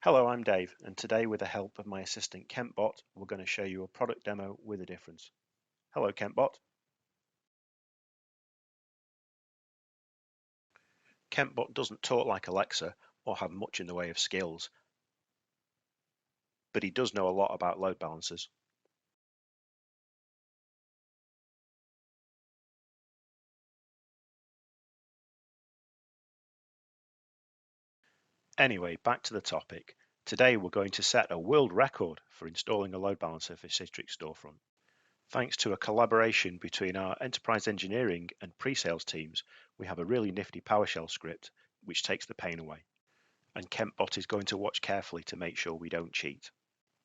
Hello, I'm Dave, and today with the help of my assistant KempBot, we're going to show you a product demo with a difference. Hello, KempBot. KempBot doesn't talk like Alexa or have much in the way of skills, but he does know a lot about load balancers. Anyway, back to the topic. Today we're going to set a world record for installing a load balancer for Citrix Storefront. Thanks to a collaboration between our enterprise engineering and pre-sales teams, we have a really nifty PowerShell script which takes the pain away. And KempBot is going to watch carefully to make sure we don't cheat.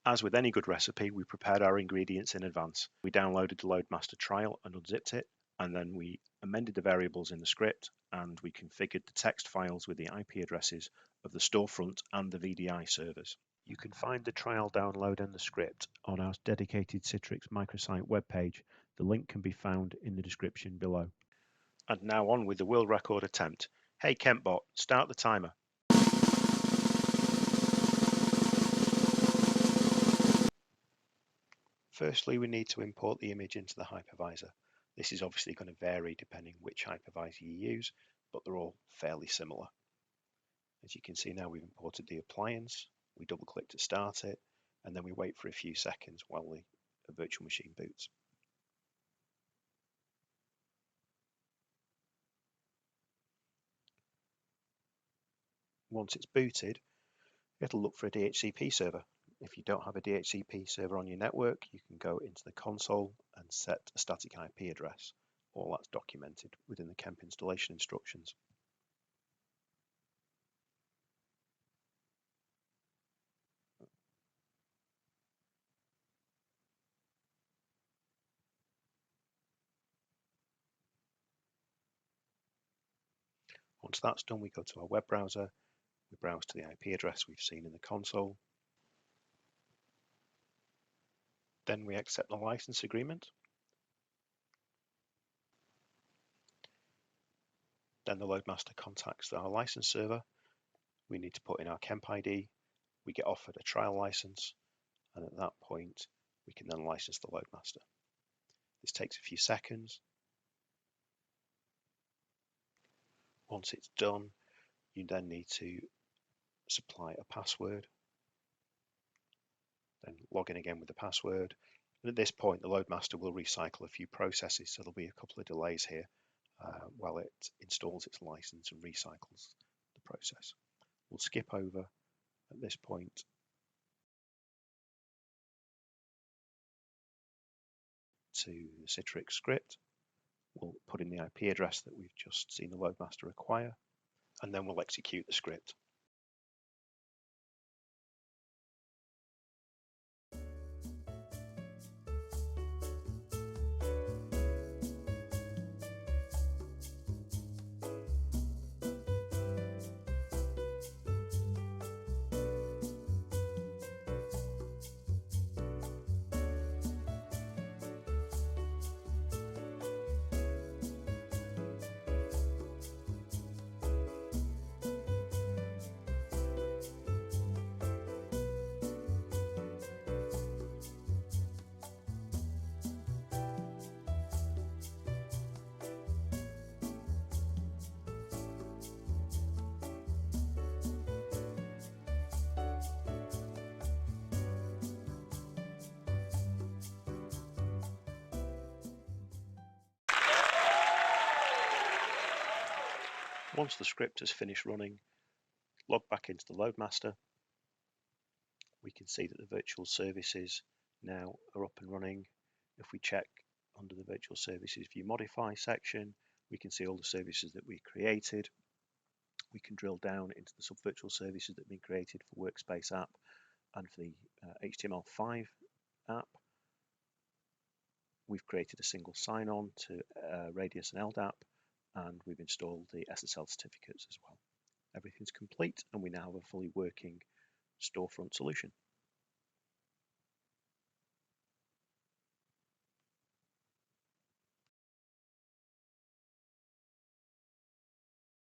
As with any good recipe, we prepared our ingredients in advance. We downloaded the Loadmaster trial and unzipped it, and then we amended the variables in the script, and we configured the text files with the IP addresses of the storefront and the VDI servers. You can find the trial download and the script on our dedicated Citrix microsite webpage. The link can be found in the description below. And now on with the world record attempt. Hey KempBot, start the timer. Firstly, we need to import the image into the hypervisor. This is obviously going to vary depending which hypervisor you use, but they're all fairly similar. As you can see now, we've imported the appliance, we double click to start it, and then we wait for a few seconds while the virtual machine boots. Once it's booted, it'll look for a DHCP server. If you don't have a DHCP server on your network, you can go into the console and set a static IP address. All that's documented within the Kemp installation instructions. Once that's done, we go to our web browser, we browse to the IP address we've seen in the console. Then we accept the license agreement. Then the Loadmaster contacts our license server. We need to put in our Kemp ID. We get offered a trial license, and at that point, we can then license the Loadmaster. This takes a few seconds. Once it's done, you then need to supply a password. Then log in again with the password. And at this point, the Loadmaster will recycle a few processes, so there'll be a couple of delays here while it installs its license and recycles the process. We'll skip over at this point to the Citrix script. We'll put in the IP address that we've just seen the Loadmaster acquire, and then we'll execute the script. Once the script has finished running, log back into the Loadmaster. We can see that the virtual services now are up and running. If we check under the virtual services view modify section, we can see all the services that we created. We can drill down into the sub-virtual services that have been created for Workspace app and for the HTML5 app. We've created a single sign-on to Radius and LDAP, and we've installed the SSL certificates as well. Everything's complete, and we now have a fully working storefront solution.